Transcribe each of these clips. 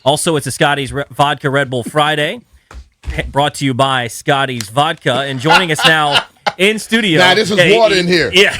Also, it's a Scotty's Vodka Red Bull Friday, brought to you by Scotty's Vodka. And joining us now in studio. Nah, this is water in here. Yeah.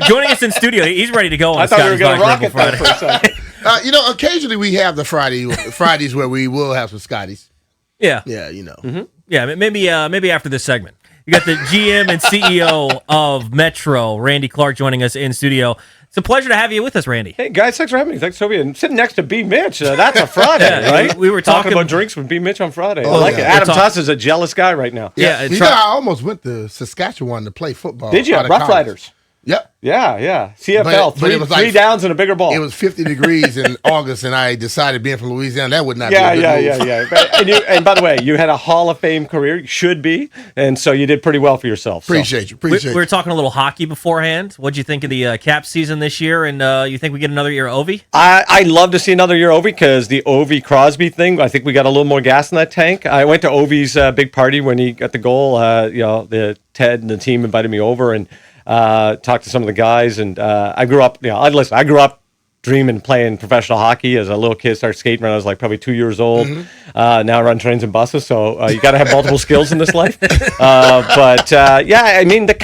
Joining us in studio. He's ready to go on I thought we were Scotty's going to Vodka rock Red it Bull that Friday. for a second. Occasionally we have the Fridays where we will have some Scotties. Yeah. Yeah, Mm-hmm. Yeah, maybe after this segment. You got the GM and CEO of Metro, Randy Clarke, joining us in studio. It's a pleasure to have you with us, Randy. Hey, guys, thanks for having me. Thanks, Toby. And sitting next to BMitch, that's a Friday, right? We were talking about drinks with BMitch on Friday. Oh, I like yeah. it. Adam Tuss is a jealous guy right now. Yeah, I almost went to Saskatchewan to play football. Did you? out of Rough college. Riders. Yep. Yeah. CFL, But it was three downs and a bigger ball. It was 50 degrees in August, and I decided being from Louisiana, that would not be a good move. Yeah. And by the way, you had a Hall of Fame career. You should be. And so you did pretty well for yourself. Appreciate you. We were talking a little hockey beforehand. What'd you think of the cap season this year? And you think we get another year of Ovi? I'd love to see another year of Ovi because the Ovi-Crosby thing, I think we got a little more gas in that tank. I went to Ovi's big party when he got the goal. The Ted and the team invited me over and talked to some of the guys. And I grew up, I grew up dreaming playing professional hockey as a little kid. Started skating when I was like probably 2 years old. Mm-hmm. Now I run trains and buses, so you got to have multiple skills in this life. I mean the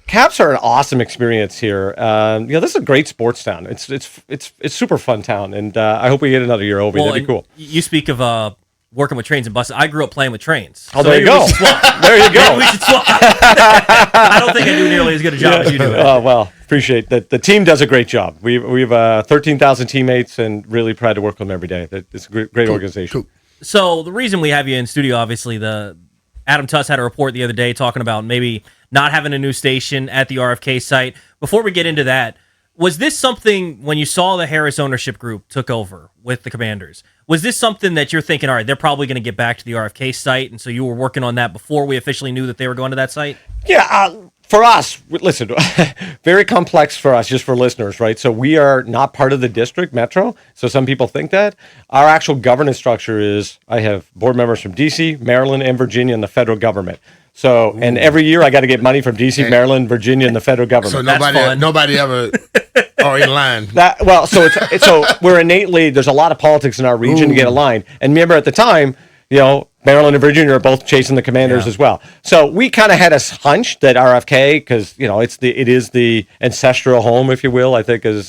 Caps are an awesome experience here. This is a great sports town. It's super fun town, and I hope we get another year over. That'd be cool. You speak of working with trains and buses. I grew up playing with trains. Oh, there you go. There you go. Maybe we should swap. I don't think I do nearly as good a job as you do. Oh, well, appreciate that. The team does a great job. We have 13,000 teammates and really proud to work with them every day. It's a great organization. Cool. So the reason we have you in studio, obviously, Adam Tuss had a report the other day talking about maybe not having a new station at the RFK site. Before we get into that, was this something when you saw the Harris ownership group took over with the Commanders? Was this something that you're thinking, all right, they're probably going to get back to the RFK site, and so you were working on that before we officially knew that they were going to that site? Yeah, for us, listen, very complex for us, just for listeners, right? So we are not part of the district, Metro, so some people think that. Our actual governance structure is I have board members from D.C., Maryland, and Virginia, and the federal government. So, and every year I got to get money from D.C., Maryland, Virginia, and the federal government. So nobody ever are in line. So we're innately, there's a lot of politics in our region to get aligned. And remember at the time, Maryland and Virginia are both chasing the Commanders as well. So we kind of had a hunch that RFK, because it is the ancestral home, if you will, I think, as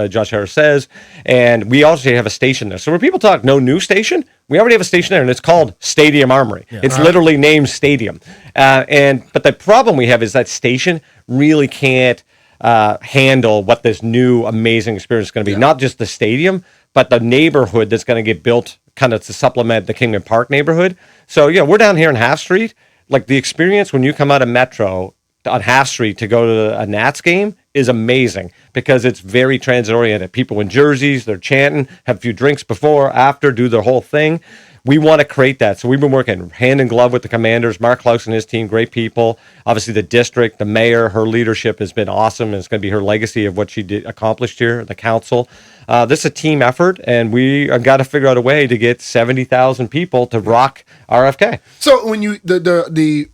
Josh Harris says, and we also have a station there. So when people talk no new station, we already have a station there, and it's called Stadium Armory. Yeah. It's literally named Stadium, but the problem we have is that station really can't handle what this new amazing experience is going to be. Yeah. Not just the stadium, but the neighborhood that's going to get built kind of to supplement the Kingman Park neighborhood. So, we're down here in Half Street. Like, the experience when you come out of Metro on Half Street to go to a Nats game is amazing because it's very transit-oriented. People in jerseys, they're chanting, have a few drinks before, after, do their whole thing. We want to create that. So we've been working hand in glove with the Commanders. Mark Klaus and his team, great people. Obviously, the district, the mayor, her leadership has been awesome. And it's going to be her legacy of what she accomplished here, the council. This is a team effort, and we have got to figure out a way to get 70,000 people to rock RFK. So when the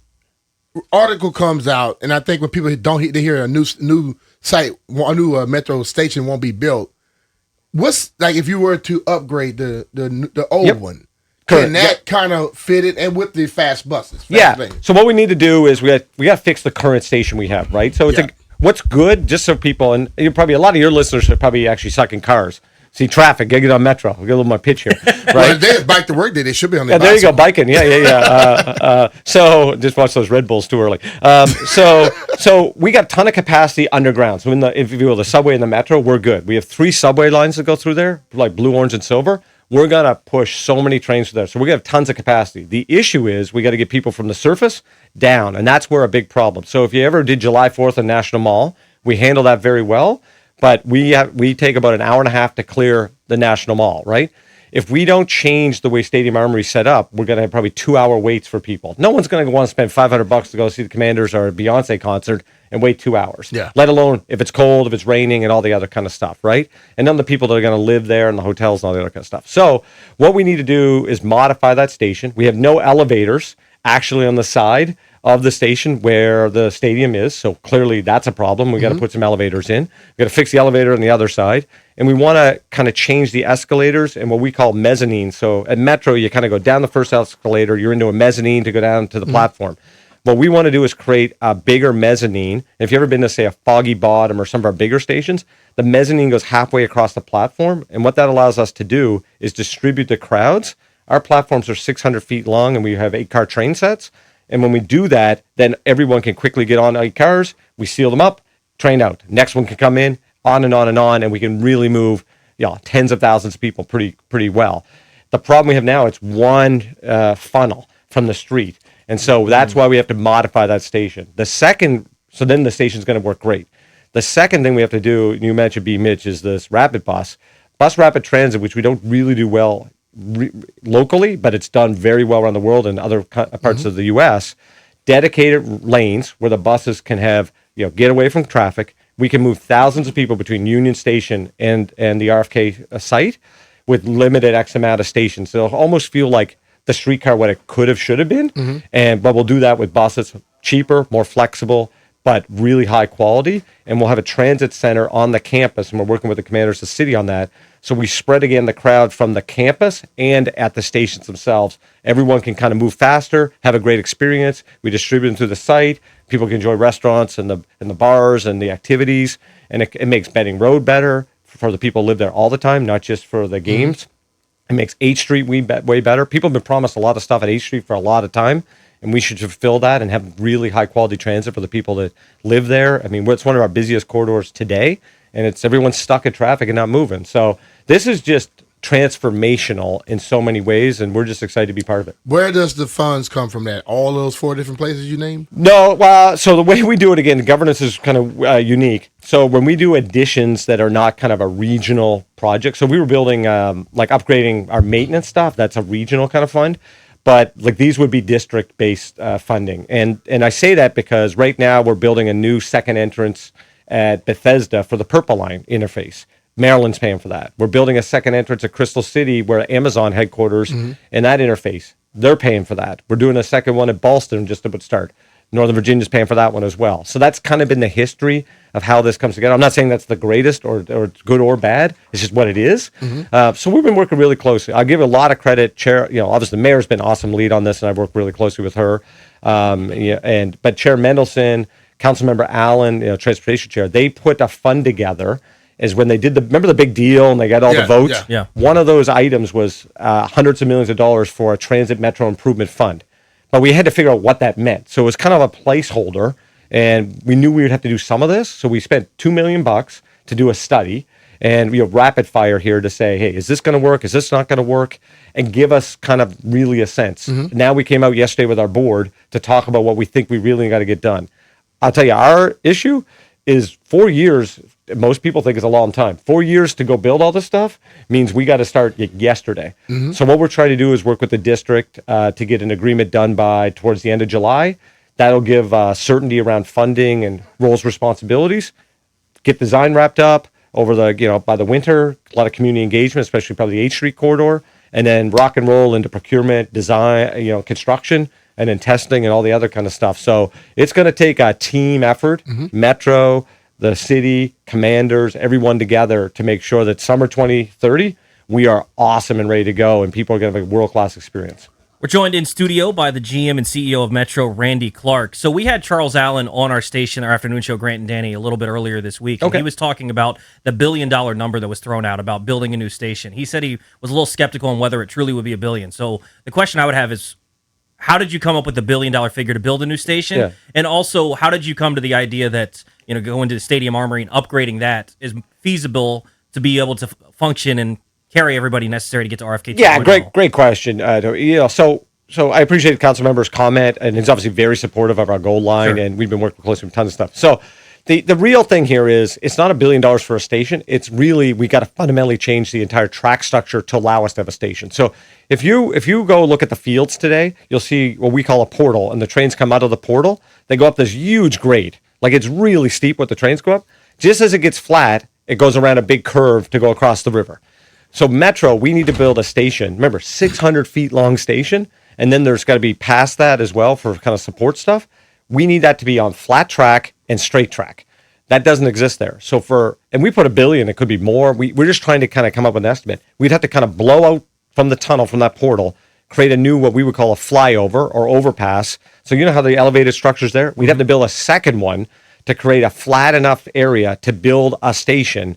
article comes out, and I think when people they hear a new site, a new Metro station won't be built. What's like if you were to upgrade the old one? Can that kind of fit it, and with the fast buses? Lanes? So what we need to do is we got to fix the current station we have, right? So it's what's good, just so people, and probably a lot of your listeners are probably actually stuck in cars. See traffic, gotta get on Metro. We'll get a little more pitch here, right? Well, they bike to work day. They should be on their there you go, biking. Yeah. So just watch those Red Bulls too early. So we got a ton of capacity underground. So if you will, the subway and the Metro, we're good. We have 3 subway lines that go through there, like blue, orange, and silver. We're going to push so many trains through there. So we're going to have tons of capacity. The issue is we got to get people from the surface down, and that's where a big problem. So if you ever did July 4th in National Mall, we handle that very well, but we take about an hour and a half to clear the National Mall, right? If we don't change the way Stadium Armory is set up, we're going to have probably 2-hour waits for people. No one's going to want to spend $500 to go see the Commanders or a Beyonce concert and wait 2 hours. Yeah. Let alone if it's cold, if it's raining, and all the other kind of stuff, right? And then the people that are going to live there and the hotels and all the other kind of stuff. So what we need to do is modify that station. We have no elevators actually on the side of the station where the stadium is. So clearly that's a problem. We got to put some elevators in. We got to fix the elevator on the other side. and we want to kind of change the escalators and what we call mezzanine. So at Metro, you kind of go down the first escalator, you're into a mezzanine to go down to the platform. What we want to do is create a bigger mezzanine. If you've ever been to, say, a Foggy Bottom or some of our bigger stations, the mezzanine goes halfway across the platform. And what that allows us to do is distribute the crowds. Our platforms are 600 feet long, and we have 8-car train sets. And when we do that, then everyone can quickly get on 8 cars. We seal them up, train out. Next one can come in, on and on and on, and we can really move tens of thousands of people pretty well. The problem we have now, it's one funnel from the street. And so that's why we have to modify that station. So then the station's going to work great. The second thing we have to do, you mentioned BMitch, is this rapid bus rapid transit, which we don't really do well locally, but it's done very well around the world and other parts of the U.S. Dedicated lanes where the buses can have, get away from traffic. We can move thousands of people between Union Station and the RFK site with limited X amount of stations. So it'll almost feel like the streetcar what it could have, should have been. But we'll do that with buses, cheaper, more flexible, but really high quality. And we'll have a transit center on the campus, and we're working with the commanders of the city on that. So we spread again the crowd from the campus and at the stations themselves. Everyone can kind of move faster, have a great experience. We distribute them through the site. People can enjoy restaurants and the bars and the activities. And it makes Benning Road better for the people who live there all the time, not just for the games. It makes 8th Street way better. People have been promised a lot of stuff at 8th Street for a lot of time, and we should fulfill that and have really high-quality transit for the people that live there. I mean, it's one of our busiest corridors today, and everyone's stuck in traffic and not moving. So this is just transformational in so many ways, and we're just excited to be part of it. Where does the funds come from that? All those 4 different places you named? No, well, so the way we do it, again, governance is kind of unique. So when we do additions that are not kind of a regional project, so we were building, like upgrading our maintenance stuff, that's a regional kind of fund. But like these would be district-based funding. And I say that because right now we're building a new second entrance at Bethesda for the Purple Line interface. Maryland's paying for that. We're building a second entrance at Crystal City where Amazon headquarters and that interface. They're paying for that. We're doing a second one at Ballston just about to start. Northern Virginia's paying for that one as well. So that's kind of been the history of how this comes together. I'm not saying that's the greatest or good or bad. It's just what it is. So we've been working really closely. I'll give a lot of credit. Chair, obviously the mayor's been awesome lead on this, and I've worked really closely with her. But Chair Mendelson, Councilmember Allen, Transportation Chair, they put a fund together. Is when they did remember the big deal and they got all the votes? Yeah. One of those items was hundreds of millions of dollars for a transit metro improvement fund. But we had to figure out what that meant. So it was kind of a placeholder, and we knew we would have to do some of this. So we spent $2 million to do a study, and rapid fire here to say, hey, is this going to work? Is this not going to work? And give us kind of really a sense. Now we came out yesterday with our board to talk about what we think we really got to get done. I'll tell you, our issue is 4 years. Most people think is a long time. 4 years to go build all this stuff means we got to start yesterday. So what we're trying to do is work with the district to get an agreement done by towards the end of July. That'll give certainty around funding and roles, responsibilities. Get design wrapped up over the by the winter. A lot of community engagement, especially probably the 8th Street corridor, and then rock and roll into procurement, design, construction, and then testing and all the other kind of stuff. So it's going to take a team effort. Metro, the city, commanders, everyone together to make sure that summer 2030, we are awesome and ready to go, and people are going to have a world-class experience. We're joined in studio by the GM and CEO of Metro, Randy Clarke. So we had Charles Allen on our station, our afternoon show, Grant and Danny, a little bit earlier this week. And he was talking about the $1 billion number that was thrown out about building a new station. He said he was a little skeptical on whether it truly would be $1 billion. So the question I would have is, how did you come up with the $1 billion figure to build a new station? Yeah. And also, how did you come to the idea that going to the Stadium Armory and upgrading that is feasible to be able to function and carry everybody necessary to get to RFK? Yeah, great question. So I appreciate the council member's comment, and he's obviously very supportive of our goal line, and we've been working closely with tons of stuff. So the real thing here is it's not $1 billion for a station. It's really we got to fundamentally change the entire track structure to allow us to have a station. So if you go look at the fields today, you'll see what we call a portal, and the trains come out of the portal. They go up this huge grade. Like it's really steep what the trains go up. Just as it gets flat, it goes around a big curve to go across the river. So Metro, we need to build a station. Remember, 600 feet long station. And then there's got to be past that as well for kind of support stuff. We need that to be on flat track and straight track. That doesn't exist there. So and we put $1 billion, it could be more. We're just trying to kind of come up with an estimate. We'd have to kind of blow out from the tunnel, from that portal, create a new, what we would call a flyover or overpass. So you know how the elevated structure's there? We'd have to build a second one to create a flat enough area to build a station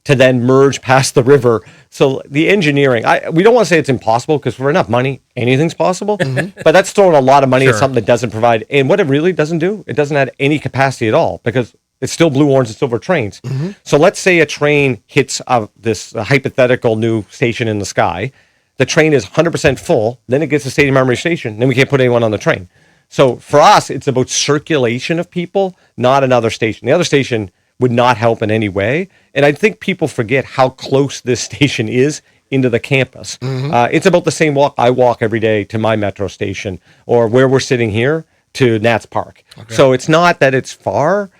to then merge past the river. So the engineering, we don't want to say it's impossible, because for enough money, anything's possible. But that's throwing a lot of money at something that doesn't provide. And what it really doesn't do, it doesn't add any capacity at all, because it's still blue, orange, and silver trains. So let's say a train hits this hypothetical new station in the sky. The train is 100% full. Then it gets to Stadium Armory Station. Then we can't put anyone on the train. So for us, it's about circulation of people, not another station. The other station would not help in any way. And I think people forget how close this station is into the campus. It's about the same walk I walk every day to my metro station, or where we're sitting here to Nats Park. So it's not that it's far,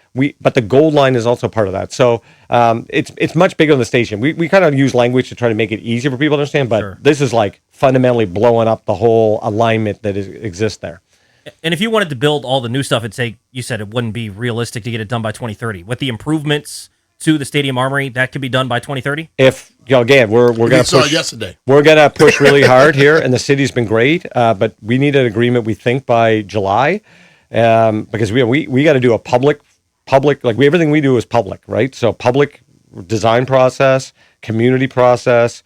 but the gold line is also part of that. So it's much bigger than the station. We kind of use language to try to make it easier for people to understand, but this is like fundamentally blowing up the whole alignment that exists there. And if you wanted to build all the new stuff, you said it wouldn't be realistic to get it done by 2030. With the improvements to the Stadium Armory, that could be done by 2030? If, again, we're going to push. Yesterday. We're going to push really hard here, and the city's been great, but we need an agreement, we think, by July, because we got to do a public, like everything we do is public, right? So public design process, community process,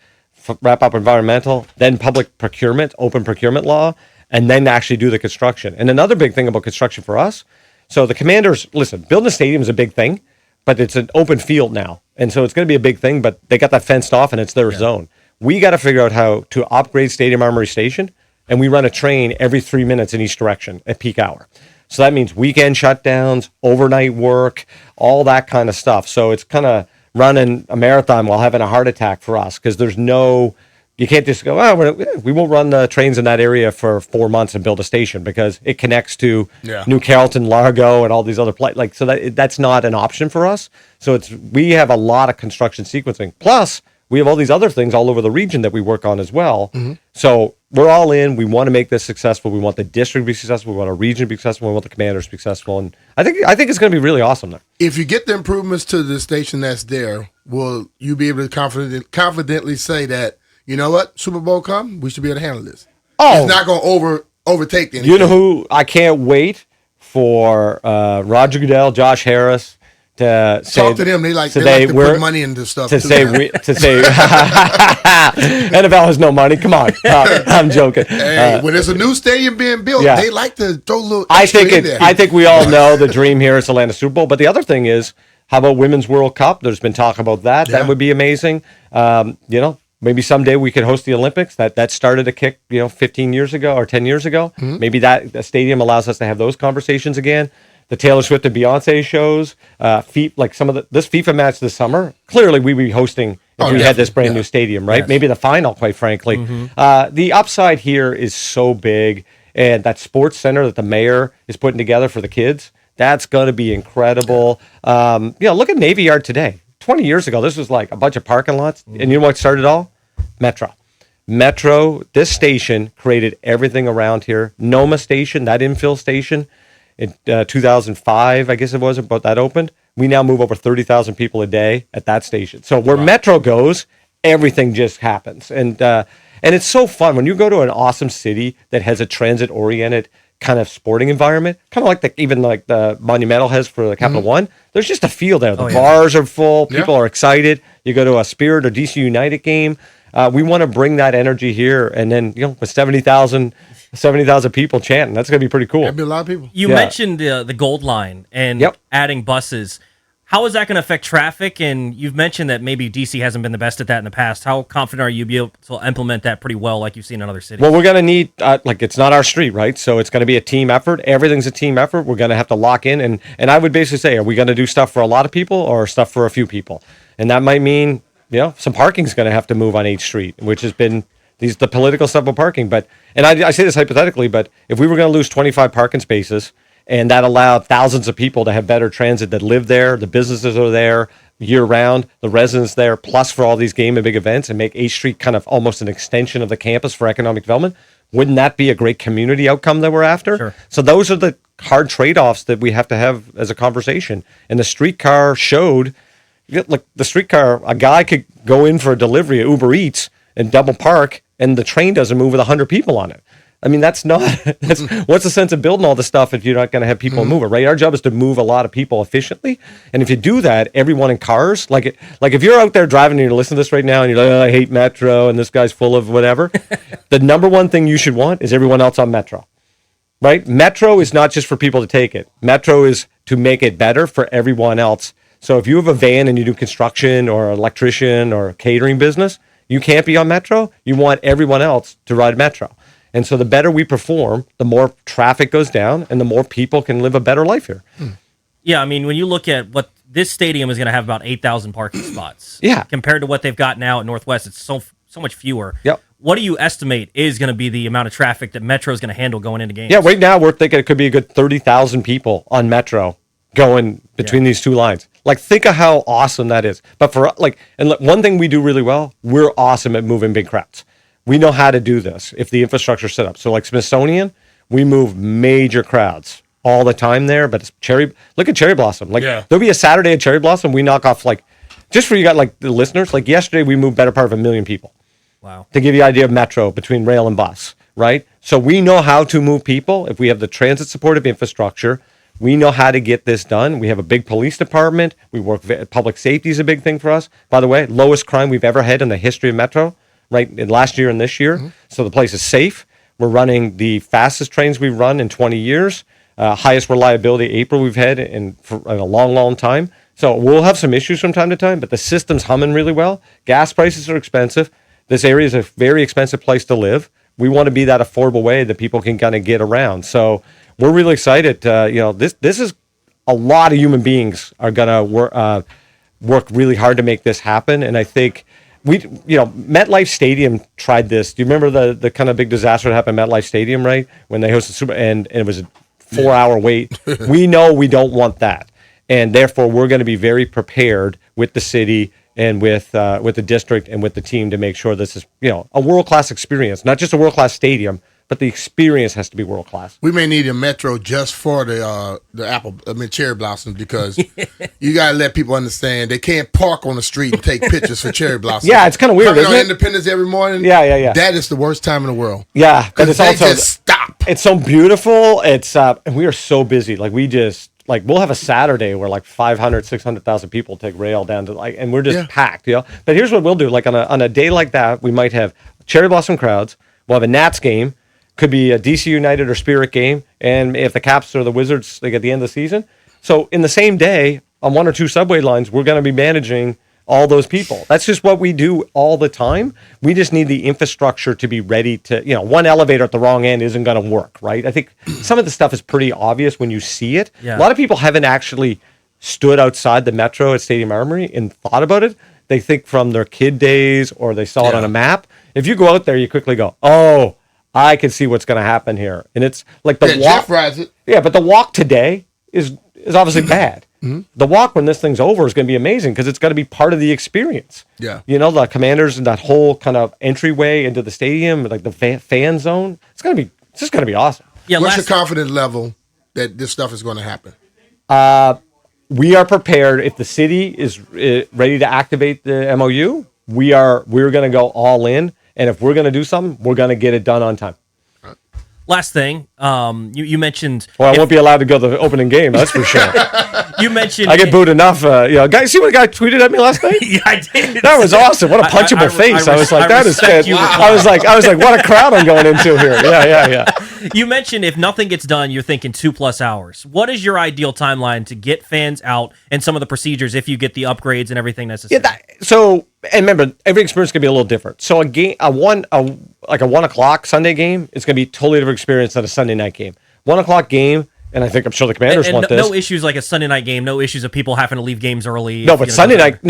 wrap up environmental, then public procurement, open procurement law, and then actually do the construction. And another big thing about construction for us, so the Commanders, listen, building a stadium is a big thing, but it's an open field now. And so it's going to be a big thing, but they got that fenced off and it's their zone. We got to figure out how to upgrade Stadium Armory Station, and we run a train every 3 minutes in each direction at peak hour. So that means weekend shutdowns, overnight work, all that kind of stuff. So it's kind of running a marathon while having a heart attack for us, because you can't just go, we won't run the trains in that area for 4 months and build a station, because it connects to New Carrollton, Largo, and all these other places. So that's not an option for us. So we have a lot of construction sequencing. Plus, we have all these other things all over the region that we work on as well. So we're all in. We want to make this successful. We want the district to be successful. We want our region to be successful. We want the Commanders to be successful. And I think it's going to be really awesome there. If you get the improvements to the station that's there, will you be able to confidently say that, you know what, Super Bowl come, we should be able to handle this? It's not going to overtake anything. You know who I can't wait for? Roger Goodell, Josh Harris, to say, talk to them. They like to put money into stuff. To say NFL has no money. Come on, I'm joking. Hey, when there's a new stadium being built, they like to throw a little. I think we all know the dream here is to land a Super Bowl. But the other thing is, how about Women's World Cup? There's been talk about that. That would be amazing. Maybe someday we could host the Olympics. That started a kick, 15 years ago or 10 years ago. Maybe the stadium allows us to have those conversations again. The Taylor Swift and Beyonce shows, this FIFA match this summer. Clearly, we'd be hosting if we had this brand new stadium, right? Yes. Maybe the final, quite frankly. The upside here is so big, and that sports center that the mayor is putting together for the kids, that's going to be incredible. Look at Navy Yard today. 20 years ago, this was like a bunch of parking lots, and you know what started it all? Metro, this station created everything around here. Noma Station, that infill station, in 2005, I guess it was, about that opened. We now move over 30,000 people a day at that station. So where Metro goes, everything just happens. And it's so fun when you go to an awesome city that has a transit-oriented kind of sporting environment, kind of like the Monumental has for the Capital One. There's just a feel there. The bars are full. People are excited. You go to a Spirit or DC United game. We want to bring that energy here, and then with 70,000 people chanting, that's going to be pretty cool. That'd be a lot of people. You mentioned the Gold Line and adding buses. How is that going to affect traffic? And you've mentioned that maybe DC hasn't been the best at that in the past. How confident are you be able to implement that pretty well, like you've seen in other cities? Well, we're going to need it's not our street, right? So it's going to be a team effort. Everything's a team effort. We're going to have to lock in, and I would basically say, are we going to do stuff for a lot of people or stuff for a few people? And that might mean some parking is going to have to move on 8th Street, which has been the political stuff of parking. And I say this hypothetically, but if we were going to lose 25 parking spaces, and that allowed thousands of people to have better transit that live there, the businesses are there year-round, the residents there, plus for all these game and big events, and make 8th Street kind of almost an extension of the campus for economic development, wouldn't that be a great community outcome that we're after? Sure. So those are the hard trade-offs that we have to have as a conversation. And the streetcar showed, like the streetcar, a guy could go in for a delivery at Uber Eats and double park, and the train doesn't move with 100 people on it. I mean, what's the sense of building all this stuff if you're not going to have people move it, right? Our job is to move a lot of people efficiently. And if you do that, everyone in cars, like if you're out there driving and you're listening to this right now and you're like, oh, I hate Metro and this guy's full of whatever, the number one thing you should want is everyone else on Metro, right? Metro is not just for people to take it. Metro is to make it better for everyone else. So if you have a van and you do construction or electrician or catering business, you can't be on Metro. You want everyone else to ride Metro. And so the better we perform, the more traffic goes down and the more people can live a better life here. Yeah, I mean, when you look at what this stadium is going to have about 8,000 parking spots. Yeah. Compared to what they've got now at Northwest, it's so much fewer. Yep. What do you estimate is going to be the amount of traffic that Metro is going to handle going into games? Yeah, right now we're thinking it could be a good 30,000 people on Metro going between these two lines. Like, think of how awesome that is. But for one thing we do really well, we're awesome at moving big crowds. We know how to do this if the infrastructure's set up. So like Smithsonian, we move major crowds all the time there. But it's look at Cherry Blossom. There'll be a Saturday at Cherry Blossom. We knock off just for you got like the listeners, like yesterday we moved better part of 1 million people. Wow. To give you an idea of Metro between rail and bus, right? So we know how to move people. If we have the transit supportive infrastructure, we know how to get this done. We have a big police department. We work, public safety is a big thing for us. By the way, lowest crime we've ever had in the history of Metro. Right, in last year and this year. Mm-hmm. So the place is safe. We're running the fastest trains we've run in 20 years. Highest reliability April we've had in a long, long time. So we'll have some issues from time to time, but the system's humming really well. Gas prices are expensive. This area is a very expensive place to live. We want to be that affordable way that people can kind of get around. So we're really excited. This is a lot of human beings are going to work really hard to make this happen. And I think MetLife Stadium tried this. Do you remember the kind of big disaster that happened at MetLife Stadium, right? When they hosted Super and it was a 4-hour wait. We know we don't want that. And therefore we're going to be very prepared with the city and with the district and with the team to make sure this is, a world-class experience, not just a world-class stadium, but the experience has to be world-class. We may need a Metro just for the Cherry Blossoms because you got to let people understand they can't park on the street and take pictures for Cherry Blossoms. Yeah, it's kind of weird, isn't it? Independence every morning. Yeah. That is the worst time in the world. Yeah, but it's also just stop. It's so beautiful. It's and we are so busy. Like we just we'll have a Saturday where 500, 600,000 people take rail down to and we're just packed. But here's what we'll do. Like on a day like that, we might have Cherry Blossom crowds. We'll have a Nats game. Could be a DC United or Spirit game, and if the Caps or the Wizards, at the end of the season. So in the same day, on one or two subway lines, we're going to be managing all those people. That's just what we do all the time. We just need the infrastructure to be ready to, one elevator at the wrong end isn't going to work, right? I think some of the stuff is pretty obvious when you see it. Yeah. A lot of people haven't actually stood outside the Metro at Stadium Armory and thought about it. They think from their kid days or they saw it on a map. If you go out there, you quickly go, oh, I can see what's going to happen here. And it's like the walk. Jeff rides it. Yeah, but the walk today is obviously bad. Mm-hmm. The walk when this thing's over is going to be amazing because it's going to be part of the experience. Yeah. The Commanders and that whole kind of entryway into the stadium, like the fan zone. It's just going to be awesome. Yeah. What's your confidence level that this stuff is going to happen? We are prepared. If the city is ready to activate the MOU, we're going to go all in. And if we're going to do something, we're going to get it done on time. Last thing, you mentioned... Well, I won't be allowed to go to the opening game, that's for sure. You mentioned... I get booed enough. Guys, see what a guy tweeted at me last night? Yeah, I did. That was awesome. What a punchable face. I was like, that is good. I was like, what a crowd I'm going into here. Yeah. You mentioned if nothing gets done, you're thinking 2+ hours. What is your ideal timeline to get fans out and some of the procedures if you get the upgrades and everything necessary? Yeah, and remember, every experience can be a little different. So a 1 o'clock Sunday game is going to be a totally different experience than a Sunday night game. 1 o'clock game, and I think I'm sure the Commanders want this. No issues like a Sunday night game. No issues of people having to leave games early. No, but Sunday night,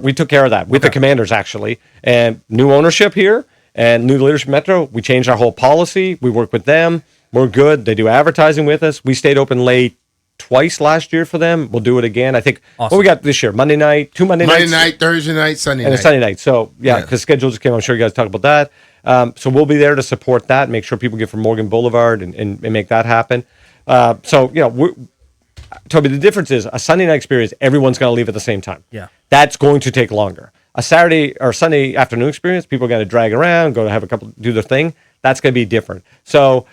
we took care of that with the Commanders actually, and new ownership here and new leadership Metro. We changed our whole policy. We work with them. We're good. They do advertising with us. We stayed open late twice last year for them. We'll do it again. I think what we got this year: Monday night, 2 Monday nights, Monday night, Thursday night, Sunday and night, a Sunday night. So because schedule just came. I'm sure you guys talk about that. So we'll be there to support that, make sure people get from Morgan Boulevard and make that happen. So, Toby, the difference is a Sunday night experience, everyone's going to leave at the same time. Yeah. That's going to take longer. A Saturday or Sunday afternoon experience, people are going to drag around, go to have a couple, do their thing. That's going to be different. So,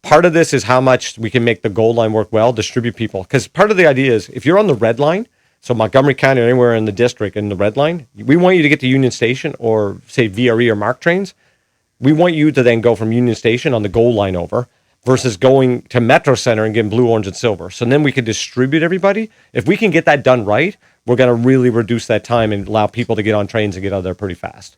part of this is how much we can make the gold line work well, distribute people. Because part of the idea is if you're on the red line, so Montgomery County or anywhere in the district in the red line, we want you to get to Union Station or say VRE or MARC trains. We want you to then go from Union Station on the gold line over versus going to Metro Center and getting blue, orange, and silver. So then we can distribute everybody. If we can get that done right, we're going to really reduce that time and allow people to get on trains and get out of there pretty fast.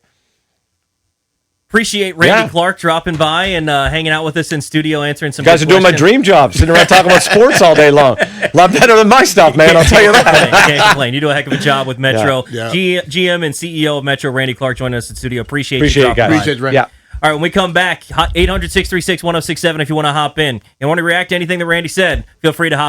Appreciate Randy Clarke dropping by and hanging out with us in studio, answering some. You guys are doing my dream job, sitting around talking about sports all day long. A lot better than my stuff, man. I'll tell you that. Can't complain. You do a heck of a job with Metro. GM and CEO of Metro, Randy Clarke, joining us in studio. Appreciate you it, guys. Appreciate it, Randy. All right, when we come back, 800-636-1067 if you want to hop in and want to react to anything that Randy said, feel free to hop